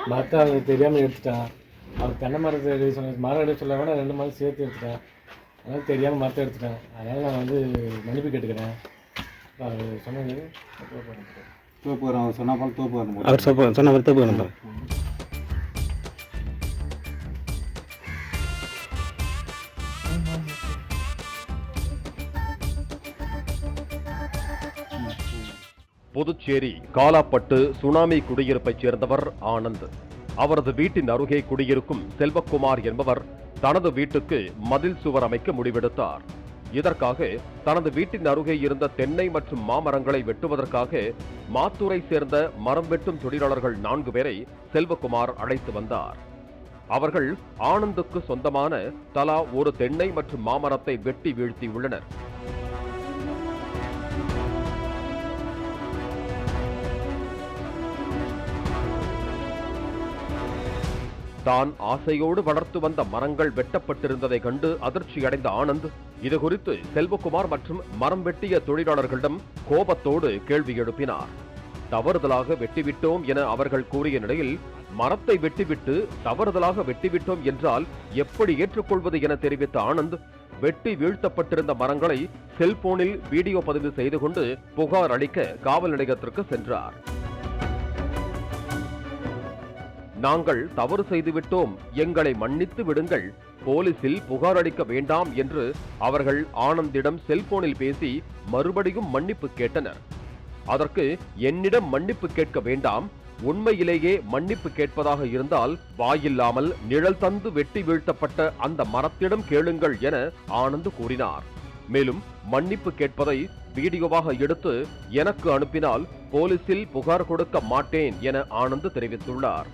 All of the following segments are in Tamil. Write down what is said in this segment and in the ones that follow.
மரத்தை அவங்க தெரியாமல் எடுத்துட்டான். அவர் தென்னை மரத்தை எடுக்க சொன்ன மரம் எடுக்க சொல்ல வேணா 2 மரம் சேர்த்து எடுத்துட்டேன். அதனால் தெரியாமல் மரத்தை எடுத்துட்டேன். அதனால் நான் வந்து மன்னிப்பு கேட்டுக்கிறேன். அவர் சொன்னது தோப்பு வரும். அவர் சொன்ன போல் தோப்பு வரும். அவர் சொன்ன மாதிரி தோப்பு வரும். புதுச்சேரி காலாப்பட்டு சுனாமி குடியிருப்பைச் சேர்ந்தவர் ஆனந்த். அவரது வீட்டின் அருகே குடியிருக்கும் செல்வக்குமார் என்பவர் தனது வீட்டுக்கு மதில் சுவர் அமைக்க முடிவெடுத்தார். இதற்காக தனது வீட்டின் அருகே இருந்த தென்னை மற்றும் மாமரங்களை வெட்டுவதற்காக மாத்தூரை சேர்ந்த மரம் வெட்டும் தொழிலாளர்கள் 4 பேரை செல்வக்குமார் அழைத்து வந்தார். அவர்கள் ஆனந்துக்கு சொந்தமான தலா ஒரு தென்னை மற்றும் மாமரத்தை வெட்டி வீழ்த்தியுள்ளனர். தான் ஆசையோடு வளர்த்து வந்த மரங்கள் வெட்டப்பட்டிருந்ததை கண்டு அதிர்ச்சியடைந்த ஆனந்த் இதுகுறித்து செல்வக்குமார் மற்றும் மரம் வெட்டிய தொழிலாளர்களிடம் கோபத்தோடு கேள்வி எழுப்பினார். தவறுதலாக வெட்டிவிட்டோம் என அவர்கள் கூறிய நிலையில், மரத்தை வெட்டிவிட்டு தவறுதலாக வெட்டிவிட்டோம் என்றால் எப்படி ஏற்றுக்கொள்வது என தெரிவித்த ஆனந்த், வெட்டி வீழ்த்தப்பட்டிருந்த மரங்களை செல்போனில் வீடியோ பதிவு செய்து கொண்டு புகார் அளிக்க காவல் நிலையத்திற்கு சென்றார். நாங்கள் தவறு செய்துவிட்டோம், எங்களை மன்னித்து விடுங்கள், போலீசில் புகார் அளிக்க வேண்டாம் என்று அவர்கள் ஆனந்திடம் செல்போனில் பேசி மறுபடியும் மன்னிப்பு கேட்டனர். அதற்கு என்னிடம் மன்னிப்பு கேட்க வேண்டாம், உண்மையிலேயே மன்னிப்பு கேட்பதாக இருந்தால் வாயில்லாமல் நிழல் தந்து வெட்டி வீழ்த்தப்பட்ட அந்த மரத்திடம் கேளுங்கள் என ஆனந்த் கூறினார். மேலும் மன்னிப்பு கேட்பதை வீடியோவாக எடுத்து எனக்கு அனுப்பினால் போலீசில் புகார் கொடுக்க மாட்டேன் என ஆனந்த் தெரிவித்துள்ளார்.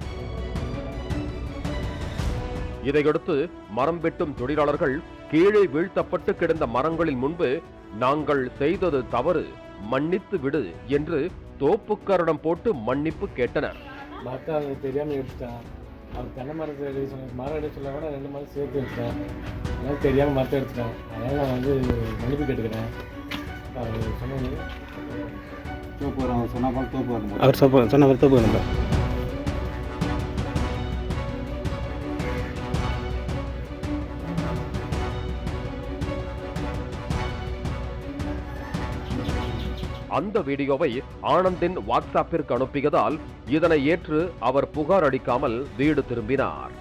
இதையடுத்து மரம் வெட்டும் தொழிலாளர்கள் கீழே வீழ்த்தப்பட்டு கிடந்த மரங்களின் முன்பு நாங்கள் செய்தது தவறு, மன்னித்து விடு என்று தோப்புக்காரிடம் போட்டு மன்னிப்பு கேட்டனர். மரத்தை அவங்க தெரியாமல் எடுத்துட்டான். அவர் தென்னை மரத்தை எடுக்க சொன்ன மரம் எடுக்க சொல்ல வேணா 2 மரம் சேர்த்து எடுத்துட்டேன். அதனால் தெரியாமல் மரத்தை எடுத்துட்டேன். அதனால் நான் வந்து மன்னிப்பு கேட்டுக்கிறேன். அவர் சொன்னது தோப்பு வரும். அவர் சொன்ன போல் தோப்பு வரும். அவர் சொன்ன மாதிரி தோப்பு வரும். அந்த வீடியோவை ஆனந்தின் வாட்ஸ்அப்பிற்கு அனுப்பியதால் இதனை ஏற்று அவர் புகார் அளிக்காமல் வீடு திரும்பினார்.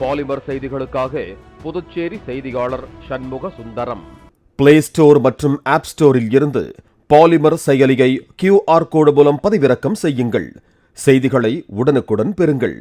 பாலிமர் செய்திகளுக்காக புதுச்சேரி செய்தியாளர் சண்முக சுந்தரம். பிளே ஸ்டோர் மற்றும் ஆப் ஸ்டோரில் இருந்து பாலிமர் செயலியை QR கோடு மூலம் பதிவிறக்கம் செய்யுங்கள். செய்திகளை உடனுக்குடன் பெறுங்கள்.